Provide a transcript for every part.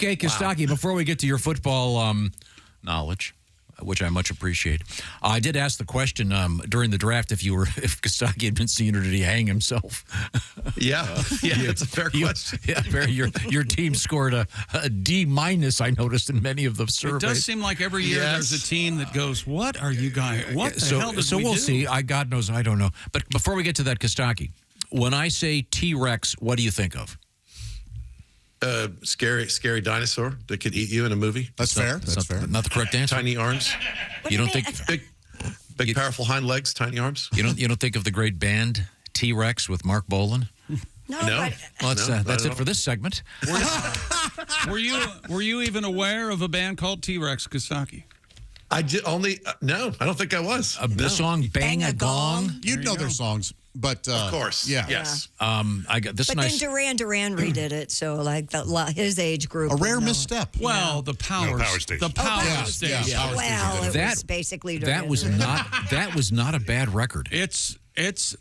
Okay, Costaki, before we get to your football knowledge, which I much appreciate, I did ask the question during the draft if Costaki had been seen or did he hang himself? Yeah, that's a fair question. Yeah, your team scored a D-, I noticed, in many of the surveys. It does seem like every year there's a team that goes, what are you guys, what the hell did we do? So we'll see. God knows, I don't know. But before we get to that, Costaki, when I say T-Rex, what do you think of? Scary dinosaur that could eat you in a movie. That's fair. That's fair. Not the correct answer. Tiny arms. You don't think Big powerful hind legs, tiny arms. You don't think of the great band T-Rex with Mark Bolan? No. Well, that's it for this segment. Were you even aware of a band called T-Rex, Costaki? I did only no. I don't think I was. The song "Bang a Gong." You'd know their songs, but of course, yeah. yes. I got this. But nice. then Duran redid it, so like his age group. A rare misstep. Well, the Power Station. The Power Station. Yeah. Well, it was basically Duran Duran. That was not a bad record. It's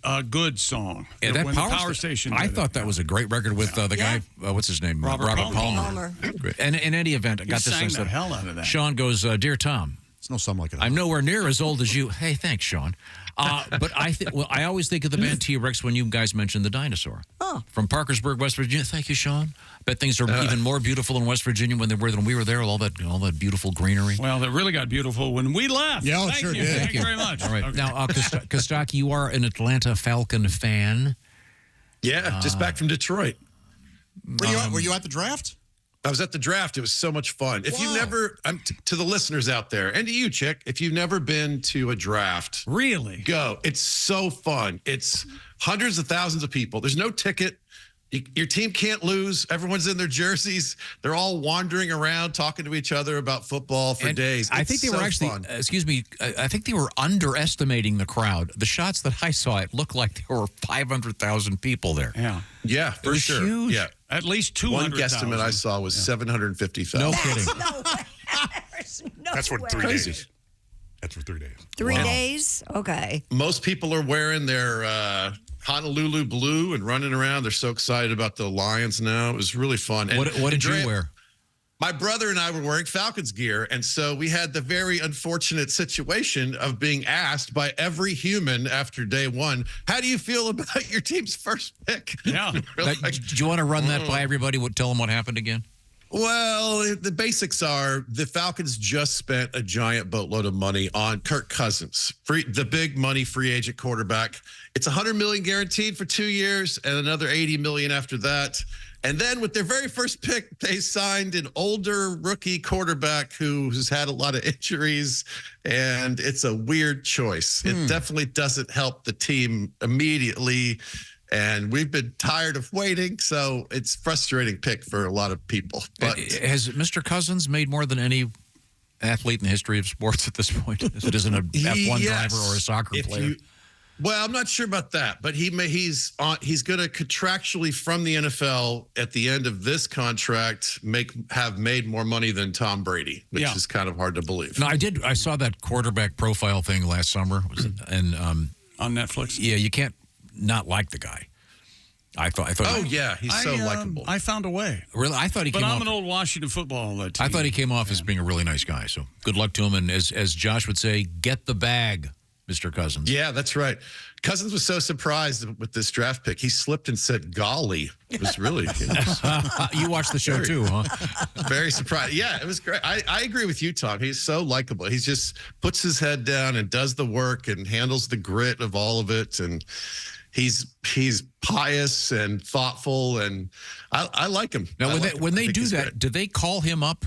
a good song. Yeah, that when Power Station. I thought that was a great record with the guy. What's his name? Robert Palmer. And in any event, I got this sang sense the that hell out of that. Sean goes, "Dear Tom, it's no something like it. I'm nowhere near as old as you." Hey, thanks, Sean. But I always think of the band T-Rex when you guys mentioned the dinosaur. Oh. From Parkersburg, West Virginia. Thank you, Sean. Bet things are even more beautiful in West Virginia when we were there. All that beautiful greenery. Well, it really got beautiful when we left. Yeah, Thank sure you. did. Thank you very much. All right. Okay. Now, Costaki, you are an Atlanta Falcon fan. Yeah, just back from Detroit. Were you at the draft? I was at the draft. It was so much fun. If you've never, to the listeners out there, and to you, Chick, if you've never been to a draft, Really? go. It's so fun. It's hundreds of thousands of people. There's no ticket. Your team can't lose. Everyone's in their jerseys. They're all wandering around talking to each other about football for days. I think they were actually, excuse me, I think they were underestimating the crowd. The shots that I saw, it looked like there were 500,000 people there. Yeah. Yeah, for was sure. huge. Yeah. At least One 200,000. guesstimate I saw was 750,000. No kidding. That's what 3 Crazy. days. That's for 3 days. 3 days? Okay. Most people are wearing their Honolulu blue and running around. They're so excited about the Lions now. It was really fun. And What did you wear? My brother and I were wearing Falcons gear, and so we had the very unfortunate situation of being asked by every human after day one, how do you feel about your team's first pick? Yeah. We're like, Do you want to run that by everybody? Tell them what happened again? well, the basics are the Falcons just spent a giant boatload of money on Kirk Cousins, the big money free agent quarterback. It's $100 million guaranteed for 2 years and another $80 million after that. And then with their very first pick, they signed an older rookie quarterback who has had a lot of injuries, and it's a weird choice. It definitely doesn't help the team immediately. And we've been tired of waiting, so it's a frustrating pick for a lot of people. But Has Mr. Cousins made more than any athlete in the history of sports at this point? If it isn't an F1 driver or a soccer player? Well, I'm not sure about that, but he's going to contractually from the NFL at the end of this contract have made more money than Tom Brady, which is kind of hard to believe. No, I saw that quarterback profile thing last summer, and On Netflix? yeah, you can't not like the guy. I thought. Oh yeah, he's so likable. I found a way. Really, I thought he. But came I'm off, an old Washington football team. I thought he came off as being a really nice guy. So good luck to him, and as Josh would say, get the bag, Mr. Cousins. Yeah, that's right. Cousins was so surprised with this draft pick. He slipped and said, golly. It was really You watched the show too, huh? very surprised. Yeah, it was great. I agree with you, Tom. He's so likable. He just puts his head down and does the work and handles the grit of all of it. And he's pious and thoughtful, and I like him. Now, when they do that, great. do they call him up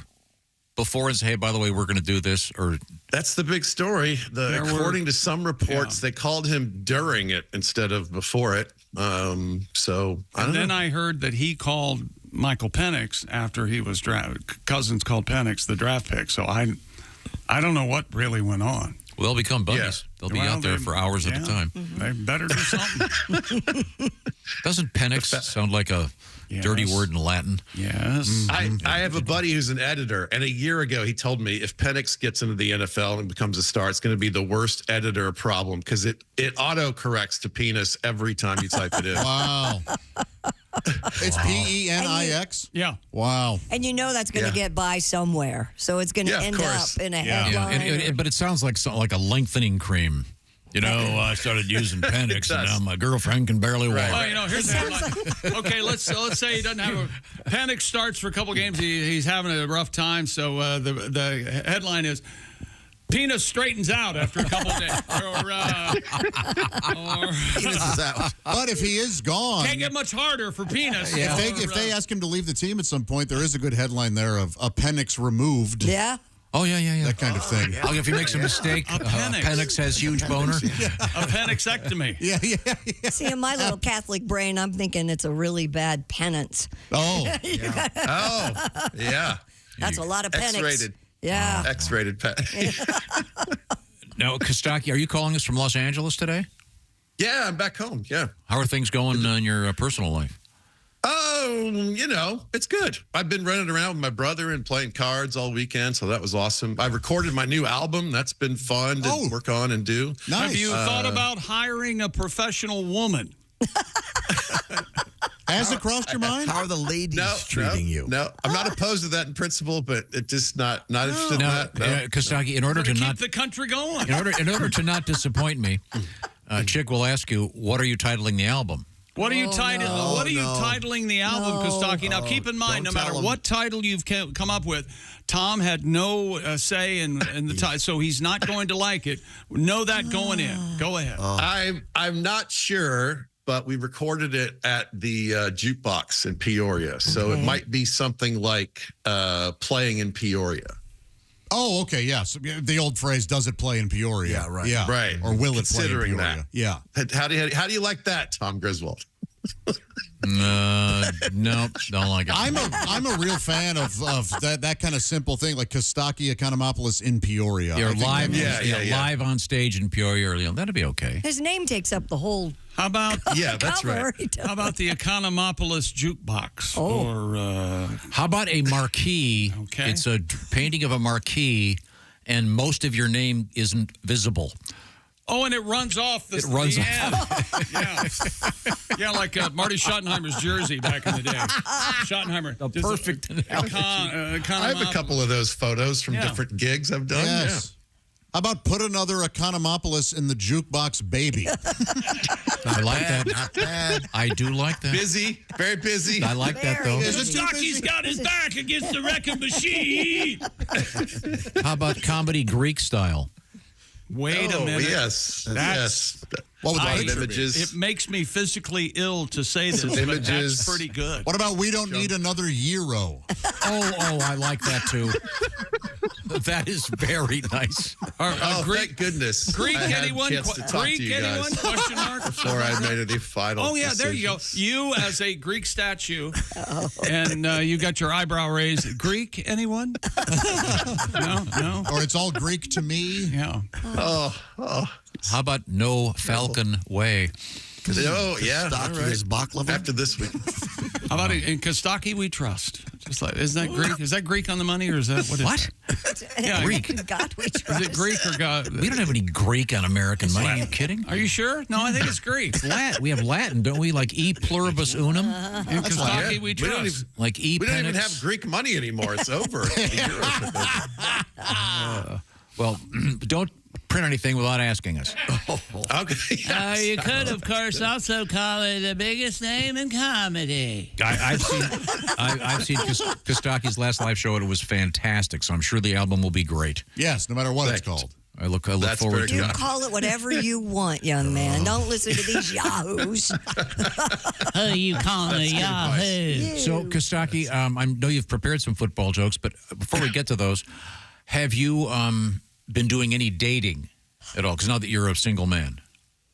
before and say, hey, by the way, we're going to do this? Or That's the big story. According to some reports, they called him during it instead of before it. So I don't know. Then I heard that he called Michael Penix after he was drafted. Cousins called Penix the draft pick. So I don't know what really went on. well, they'll become buddies. Yeah. They'll be out there for hours at a time. They better do something. Doesn't Penix sound like a dirty word in Latin? Yes. I have a buddy who's an editor, and a year ago he told me if Penix gets into the NFL and becomes a star, it's going to be the worst editor problem because it auto corrects to penis every time you type it in. Wow. It's Penix? Yeah. Wow. And you know that's going to get by somewhere. So it's going to Yeah, of end course. up in a Yeah, headline. but it sounds like like a lengthening cream. You know, I started using Penix, and now my girlfriend can barely walk. Well, you know, here's the headline. Okay, let's say he doesn't have a Penix starts for a couple games. He's having a rough time. So the headline is, penis straightens out after a couple of days. Penis is out. But if he is gone, Can't get much harder for penis. if they ask him to leave the team at some point, there is a good headline there of Penix removed. Yeah. Oh, yeah. That kind of thing. Oh, if he makes a mistake, Penix. Penix has huge boner. A penixectomy. Yeah. See, in my little Catholic brain, I'm thinking it's a really bad penance. Oh. Oh, yeah. That's a lot of penix. X-rated. Yeah. X-rated pet. Now, Costaki, are you calling us from Los Angeles today? Yeah, I'm back home. Yeah. How are things going in your personal life? Oh, you know, it's good. I've been running around with my brother and playing cards all weekend, so that was awesome. I recorded my new album. That's been fun to work on and do. Nice. Have you thought about hiring a professional woman? Has it crossed your mind? How are the ladies treating you? No, I'm not opposed to that in principle, but it just not interested in that. No. Kostaki, in order to keep not the country going. in order to not disappoint me, Chick will ask you, what are you titling the album? What are you titling? What are you titling the album, Costaki? Now, keep in mind, no matter what title you've come up with, Tom had no say in the title, so he's not going to like it. Know that going in. Go ahead. I'm not sure, but we recorded it at the jukebox in Peoria, so it might be something like playing in Peoria. Oh, okay, yes. The old phrase, does it play in Peoria? Yeah, right. Yeah. Right. Or will it play in Considering Peoria? that. Yeah. How do you like that, Tom Griswold? No, don't like it. I'm a real fan of that kind of simple thing, like Costaki, Economopoulos in Peoria. You're live, Yeah. live on stage in Peoria. That'd be okay. His name takes up the whole How about That's cover. right. how about the Economopoulos jukebox? Or How about a marquee? Okay. It's a painting of a marquee, and most of your name isn't visible. and it runs off the It runs the off. end. Yeah, like Marty Schottenheimer's jersey back in the day. Schottenheimer. The perfect analogy. I have a couple of those photos from different gigs I've done. Yes. How about put another Economopoulos in the jukebox, baby? I like that. Not bad. I do like that. Busy, very busy. I like that, though. Costaki's got his back against the wrecking machine. How about comedy Greek style? Wait a minute. Yes. That's- What would the Some picture be? images. It makes me physically ill to say this, Some but images. that's pretty good. What about we don't need another Euro? Oh, I like that, too. That is very nice. Greek, Thank goodness. Greek I had a anyone? chance to talk Greek to you anyone? guys Question mark. before I made any final. Oh yeah, there you go. decisions. You as a Greek statue, and you got your eyebrow raised. Greek anyone? No. Or it's all Greek to me? Yeah. How about no Falcon way? Oh yeah. Costaki all right. is baklava. After this week. How about in Kostaki we trust? Just like isn't that Greek? Is that Greek on the money or is that what? What? Yeah, Greek. God, we Is trust. it Greek or God? We don't have any Greek on American money. Are you kidding? Are you sure? No, I think it's Greek. We have Latin, don't we? Like e pluribus unum? In Kostaki Yeah. we We don't trust. even- Like e We don't even penix? have Greek money anymore. It's over. Well, don't print anything without asking us. Okay. yes. You could, of course, also call it the biggest name in comedy. I've seen Kostaki's last live show, and it was fantastic. So I'm sure the album will be great. Yes, no matter what it's Thanks. called. I look That's forward very to You it. good. call it whatever you want, young man. Don't listen to these yahoos. Who you calling a Yahoo? So Kostaki, I know you've prepared some football jokes, but before we get to those, have you been doing any dating at all? Because now that you're a single man.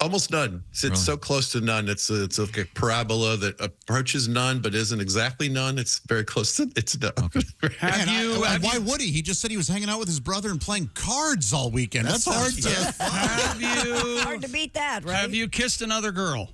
Almost none. It's so close to none. It's like a parabola that approaches none but isn't exactly none. It's very close to it's none. Have Man, you? why would he? He just said he was hanging out with his brother and playing cards all weekend. That's hard to... Have you? Hard to beat that, right? Have you kissed another girl?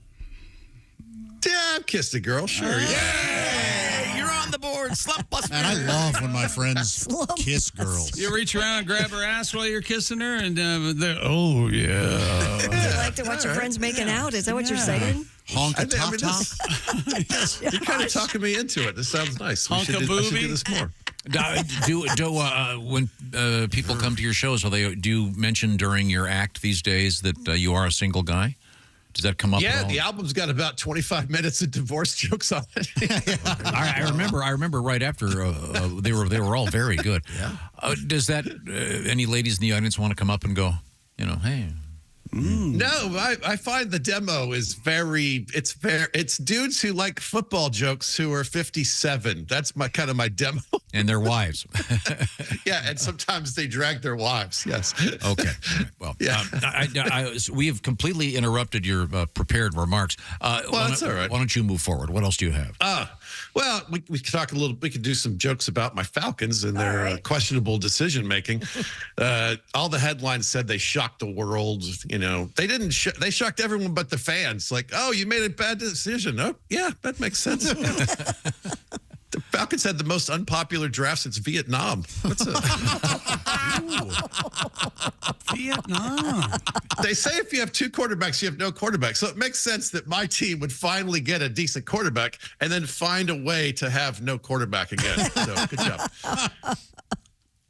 Yeah, I've kissed a girl. Sure. Yeah. You're on the board. Slump buster. Man, I love when my friends kiss girls. You reach around and grab her ass while you're kissing her, and oh yeah. You like to watch your friends making out? Is that what you're saying? Honka-top-top? You're kind of talking me into it. This sounds nice. I should do this more. When people come to your shows, do you mention during your act these days that you are a single guy? Does that come up? Yeah, at all? the album's got about 25 minutes of divorce jokes on it. I remember right after they were all very good. Yeah. Does that any ladies in the audience want to come up and go, hey? No, I find the demo is it's dudes who like football jokes who are 57. That's my demo. And their wives. Yeah, and sometimes they drag their wives. Yes. Okay. Well, yeah. We have completely interrupted your prepared remarks. That's all right. Why don't you move forward? What else do you have? Well, we could talk a little. We could do some jokes about my Falcons and their questionable decision making. All the headlines said they shocked the world. They didn't. They shocked everyone but the fans. Like, oh, you made a bad decision. Oh, yeah, that makes sense. The Falcons had the most unpopular draft since Vietnam. Vietnam. They say if you have two quarterbacks, you have no quarterback. So it makes sense that my team would finally get a decent quarterback and then find a way to have no quarterback again. So good job.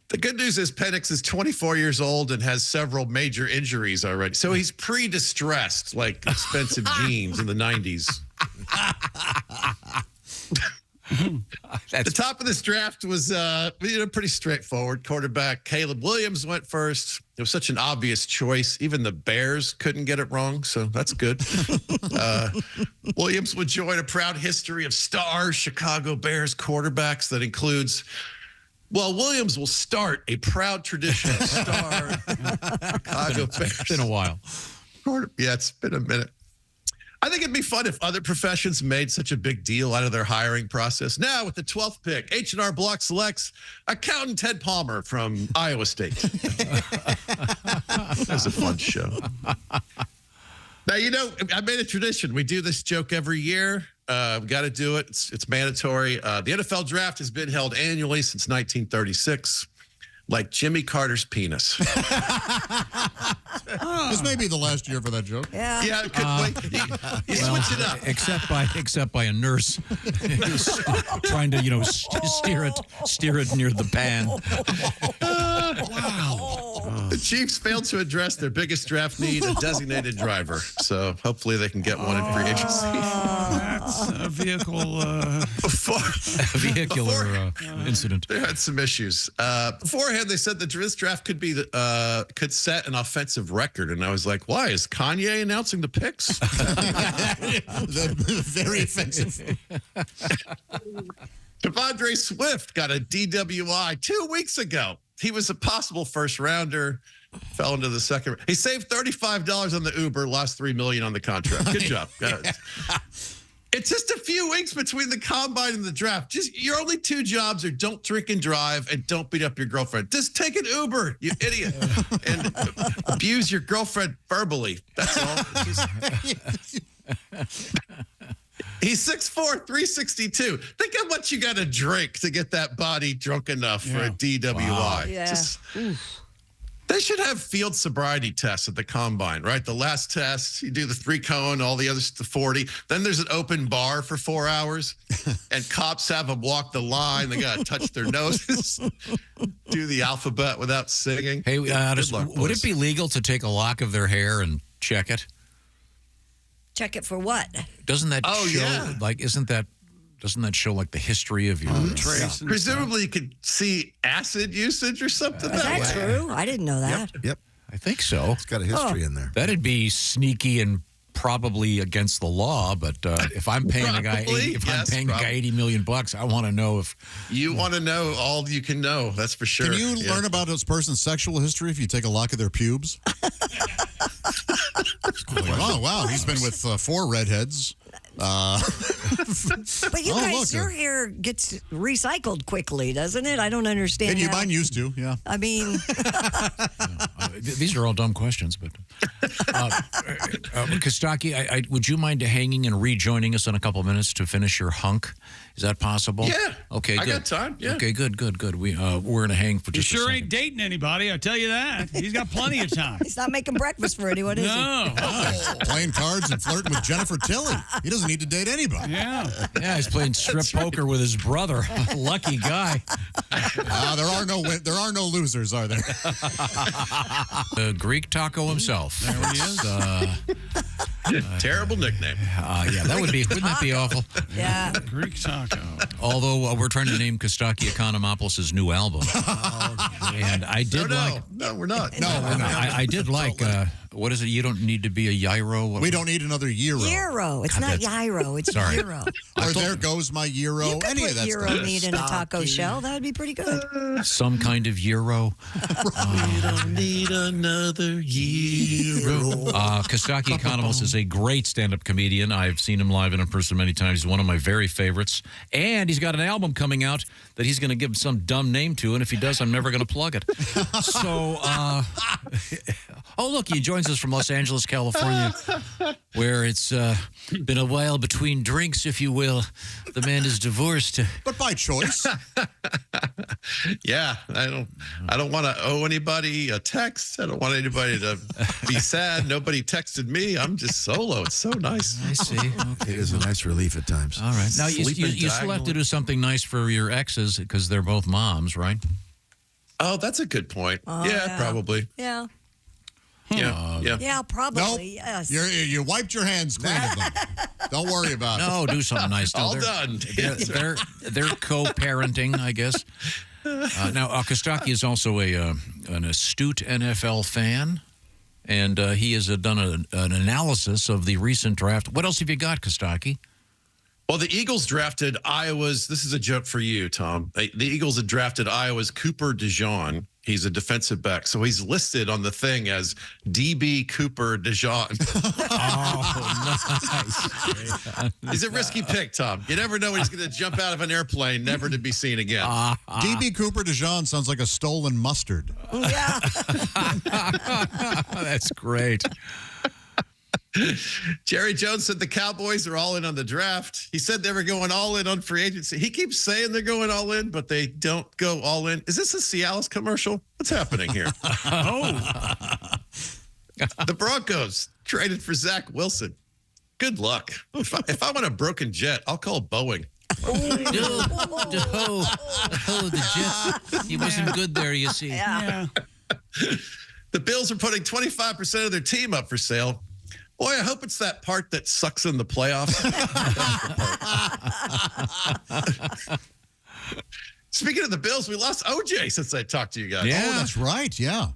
The good news is Penix is 24 years old and has several major injuries already. So he's pre-distressed, like expensive jeans in the 90s. The top of this draft was pretty straightforward. Quarterback Caleb Williams went first. It was such an obvious choice. Even the Bears couldn't get it wrong, so that's good. Williams would join a proud history of star Chicago Bears quarterbacks that includes, Williams will start a proud tradition of star Chicago Bears. It's been a while. Yeah, it's been a minute. I think it'd be fun if other professions made such a big deal out of their hiring process. Now, with the 12th pick, H&R Block selects accountant Ted Palmer from Iowa State. That was a fun show. Now, I made a tradition. We do this joke every year. We got to do it. It's mandatory. The NFL draft has been held annually since 1936. Like Jimmy Carter's penis. This may be the last year for that joke. Yeah. Yeah, it could wait. You switch it up. Except by a nurse who's trying to, steer it near the pan. Wow. The Chiefs failed to address their biggest draft need, a designated driver. So hopefully they can get one in free agency. That's a vehicle. Vehicular incident. They had some issues. Beforehand, they said that this draft could set an offensive record, and I was like, "Why is Kanye announcing the picks?" Very offensive. Devondre Swift got a DWI 2 weeks ago. He was a possible first rounder. Fell into the second. He saved $35 on the Uber, lost $3 million on the contract. Good job. It's just a few weeks between the combine and the draft. Just your only two jobs are don't drink and drive and don't beat up your girlfriend. Just take an Uber, you idiot, and abuse your girlfriend verbally. That's all. He's 6'4", 362. Think how much you got to drink to get that body drunk enough for a DWI. Wow. Yeah. They should have field sobriety tests at the combine, right? The last test, you do the 3-cone, all the others, the 40. Then there's an open bar for 4 hours, and cops have them walk the line. They got to touch their noses, do the alphabet without singing. Hey, would it be legal to take a lock of their hair and check it? Check it for what? Doesn't that show? Yeah. Doesn't that show like the history of your trace? Presumably, you could see acid usage or something. Is that true? I didn't know that. Yep. I think so. It's got a history in there. That'd be sneaky and probably against the law. But if I'm paying a guy, a guy $80 million, I want to know if you want to know all you can know. That's for sure. Can you learn about this person's sexual history if you take a lock of their pubes? Oh wow, he's been with 4 redheads. But you guys, your hair gets recycled quickly, doesn't it? I don't understand. And mine used to, yeah. I mean, these are all dumb questions, but Kostaki, would you mind hanging and rejoining us in a couple of minutes to finish your hunk? Is that possible? Yeah. Okay. I good. got time. Yeah. Okay. Good. We're gonna hang for He just. sure a ain't dating anybody. I tell you that. He's got plenty of time. he's not making breakfast for anyone, is he? No. Playing cards and flirting with Jennifer Tilly. He doesn't need to date anybody. Yeah. Yeah, he's playing strip poker with his brother. Lucky guy. There are no losers, are there? The Greek taco himself. There he is. Terrible nickname. Yeah, wouldn't that be awful? Yeah. Greek taco. Although we're trying to name Costaki Economopoulos' new album. And I did No, we're not. No, we're not. I did like, what is it? You don't need to be a gyro. We don't need another Euro. Euro. It's not gyro. It's Sorry. Euro. Or there goes my Euro. You could Any put of that Euro stuff. meat in a taco shell. That would be pretty good. Some kind of Euro. We don't need another Euro. Costaki Economopoulos is a great stand-up comedian. I've seen him live and in person many times. He's one of my very favorites. And he's got an album coming out that he's going to give some dumb name to, and if he does, I'm never going to plug it. So, oh, look, he joins us from Los Angeles, California, where it's been a while between drinks, if you will. The man is divorced. But by choice. Yeah, I don't want to owe anybody a text. I don't want anybody to be sad. Nobody texted me. I'm just solo. It's so nice. I see. Okay. It is a nice relief at times. All right. Now, you Sleeping still have to diagonally. do something nice for your exes because they're both moms, right? Oh, that's a good point. Oh, yeah, yeah. probably. Yeah. Yeah, yeah. Yeah, probably. Nope. Yes. You wiped your hands clean of them. Don't worry about it. No, do something nice. No, All they're- done. They're co-parenting, I guess. Now, Kostaki is also an astute NFL fan, and he has done an analysis of the recent draft. What else have you got, Kostaki? Well, the Eagles drafted Iowa's. This is a joke for you, Tom. The Eagles had drafted Iowa's Cooper DeJean. He's a defensive back. So he's listed on the thing as DB Cooper DeJean. Oh, nice. He's a risky pick, Tom. You never know when he's going to jump out of an airplane, never to be seen again. DB Cooper DeJean sounds like a stolen mustard. Yeah. That's great. Jerry Jones said the Cowboys are all in on the draft. He said they were going all in on free agency. He keeps saying they're going all in, but they don't go all in. Is this a Cialis commercial? What's happening here? The Broncos traded for Zach Wilson. Good luck. If I want a broken jet, I'll call Boeing. The Jets. He wasn't good there, you see. Yeah. The Bills are putting 25% of their team up for sale. Boy, I hope it's that part that sucks in the playoffs. Speaking of the Bills, we lost OJ since I talked to you guys. Yeah. Oh, that's right. Yeah.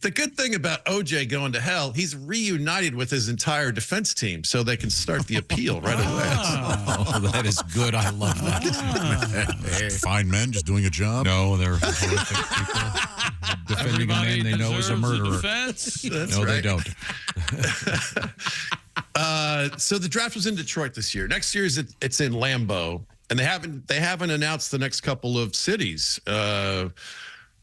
The good thing about OJ going to hell, he's reunited with his entire defense team so they can start the appeal right away. Oh, that is good. I love that. Fine men just doing a job. No, they're horrific people defending a man they know is a murderer. Defense. That's No, right. they don't. So the draft was in Detroit this year. Next year it's in Lambeau, and they haven't announced the next couple of cities.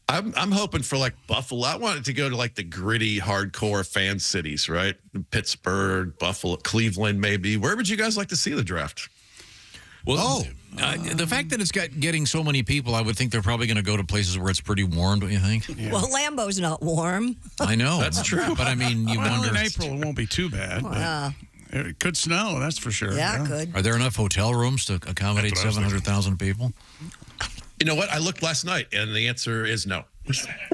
I'm hoping for like Buffalo. I want it to go to like the gritty, hardcore fan cities, right? Pittsburgh, Buffalo, Cleveland, maybe. Where would you guys like to see the draft? Well, the fact that it's getting so many people, I would think they're probably going to go to places where it's pretty warm, don't you think? Well, Lambeau's not warm. I know. That's true. But I mean, you Well, wonder, in April it won't be too bad. But it could snow, that's for sure. Yeah, good. are there enough hotel rooms to accommodate That's what I was 700,000 people? You know what? I looked last night, and the answer is no.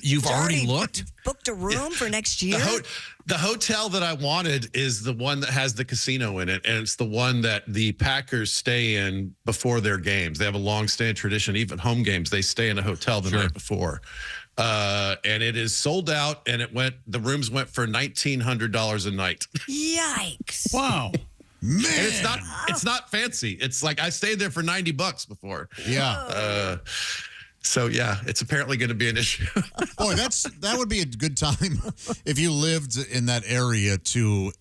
You've already looked? Booked a room for next year? The hotel that I wanted is the one that has the casino in it, and it's the one that the Packers stay in before their games. They have a long-standing tradition. Even home games, they stay in a hotel the night before. And it is sold out, and the rooms went for $1,900 a night. Yikes. Wow. And it's not fancy. It's like I stayed there for $90 before. Yeah. So yeah, it's apparently going to be an issue. Boy, that would be a good time if you lived in that area to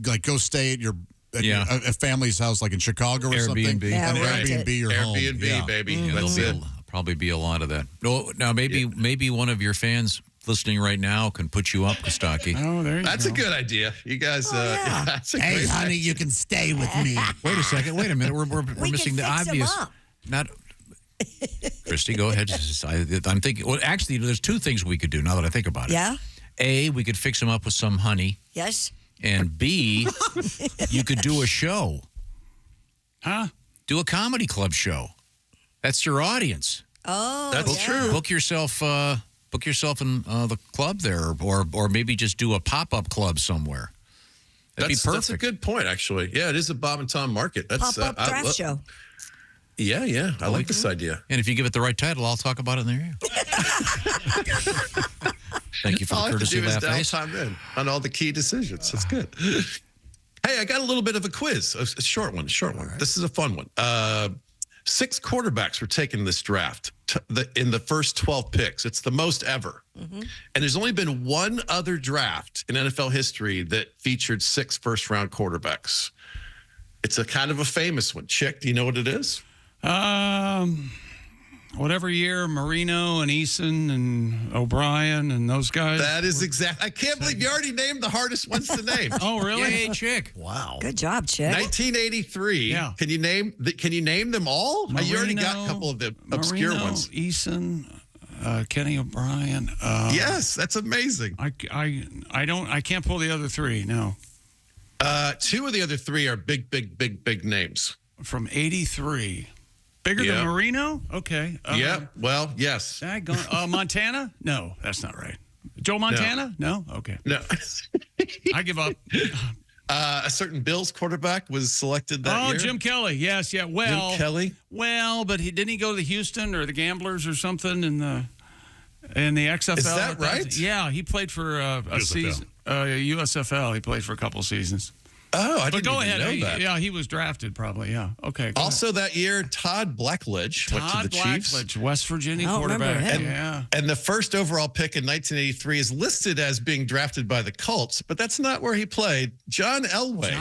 like go stay at your a family's house, like in Chicago or something. Airbnb. Yeah, An right. Airbnb your home. Airbnb, Yeah. baby. Yeah, That's there'll it. probably be a lot of that. Oh, now maybe one of your fans listening right now can put you up, Kostaki. Oh, there you That's go. a good idea. You guys, yeah. that's a Hey, great honey, idea. you can stay with me. Wait a second. Wait a minute. We're We missing can the fix 'em obvious. up. Not. Christy, go ahead. I'm thinking. Well, actually, there's two things we could do now that I think about it. Yeah. A, we could fix them up with some honey, Yes. and B, you could do a show. Huh? Do a comedy club show. That's your audience. Oh, That's yeah. true. Book yourself in the club there, or maybe just do a pop-up club somewhere. That'd be perfect. That's a good point, actually. Yeah, it is a Bob and Tom market. That's Pop-up draft show. Yeah. I like this idea. And if you give it the right title, I'll talk about it in the air. Thank you for All I the have to courtesy do of is that dial face. time in on all the key decisions. That's good. Hey, I got a little bit of a quiz, a short one. Right. This is a fun one. 6 quarterbacks were taken in this draft in the first 12 picks. It's the most ever. And there's only been one other draft in NFL history that featured 6 first-round quarterbacks. It's a kind of a famous one. Chick, do you know what it is? Whatever year, Marino and Eason and O'Brien and those guys. That is exact. I can't believe you already named the hardest ones to name. Oh, really? Hey, chick. Wow. Good job, Chick. 1983. Yeah. Can you name them all? You already got a Marino, couple of the obscure Marino, ones. Eason, Kenny O'Brien. Yes, that's amazing. I can't pull the other 3. No. 2 of the other 3 are big names. From 83. Bigger Yeah. than Marino? Okay. Yeah. Well, yes. Montana? No, that's not right. Joe Montana? No? Okay. No. I give up. A certain Bills quarterback was selected that year. Jim Kelly. Yes, yeah. Well, Jim Kelly? Well, but didn't he go to Houston or the Gamblers or something in the XFL? Is that right? Yeah, he played for a USFL. season. USFL. He played for a couple seasons. Oh, I But didn't go even ahead. know that. Yeah, he was drafted probably. Yeah. Okay. go Also that year, Todd Blackledge went to ahead. the Chiefs. Blackledge, West Virginia I don't remember quarterback. him. Yeah. And the first overall pick in 1983 is listed as being drafted by the Colts, but that's not where he played. John Elway.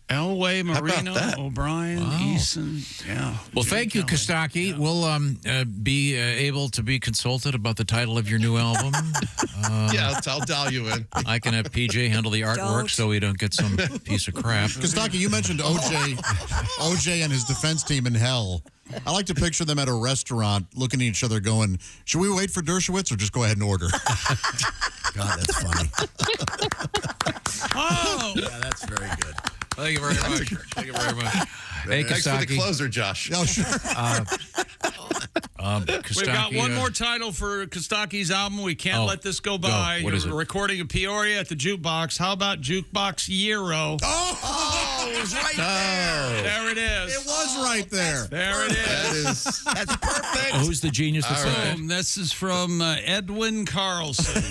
Elway, about Marino, that? O'Brien, Eason. Yeah. Well, thank you, Kostaki. We'll be able to be consulted about the title of your new album. Yeah, I'll dial you in. I can have PJ handle the artwork Don't. so we don't get some piece of crap. Kostaki, you mentioned OJ and his defense team in hell. I like to picture them at a restaurant looking at each other going, should we wait for Dershowitz or just go ahead and order? God, that's funny. Oh, Yeah, that's very good. Thank you very much. Thank you very much. Hey, Thanks for the Kostaki. closer, Josh. Oh, sure. we've got Kostaki, one more title for Kostaki's album. We can't let this go by. What is it? You're recording in Peoria at the Jukebox. How about Jukebox Euro? Oh, it was right there. There it is. It was right there. There it is. That is That's perfect. Who's the genius that said that? Boom. This is from Edwin Carlson.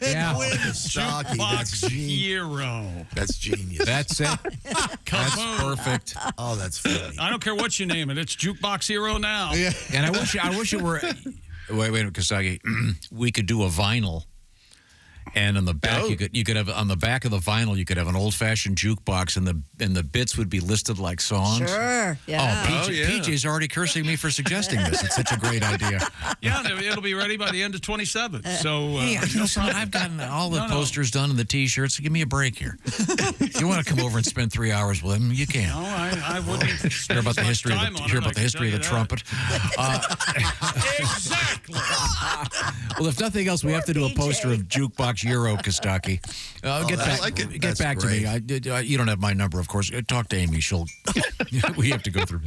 Yeah. Kostaki, that's Box genius. Euro. That's genius. That's it. That's Kaboom. perfect. Oh, that's funny. I don't care what you name it. It's Jukebox Hero now. Yeah. And I wish it were. Wait, Kostaki. We could do a vinyl, and on the back you could have on the back of the vinyl you could have an old fashioned jukebox, and the bits would be listed like songs. Sure. Yeah. PJ's already cursing me for suggesting this. It's such a great idea. Yeah, it'll be ready by the end of 27. So, Hey, you know something? I've gotten all the posters done and the T-shirts. Give me a break here. If you want to come over and spend 3 hours with him, you can. no, I wouldn't. Hear about the history of the trumpet. Exactly. Well, if nothing else, we have to do a poster of Jukebox Euro, Kostaki. Get back to me. You don't have my number, of course. Talk to Amy. She'll. We have to go through.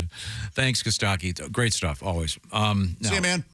Thanks, Kostaki. Great stuff, always. See you, man.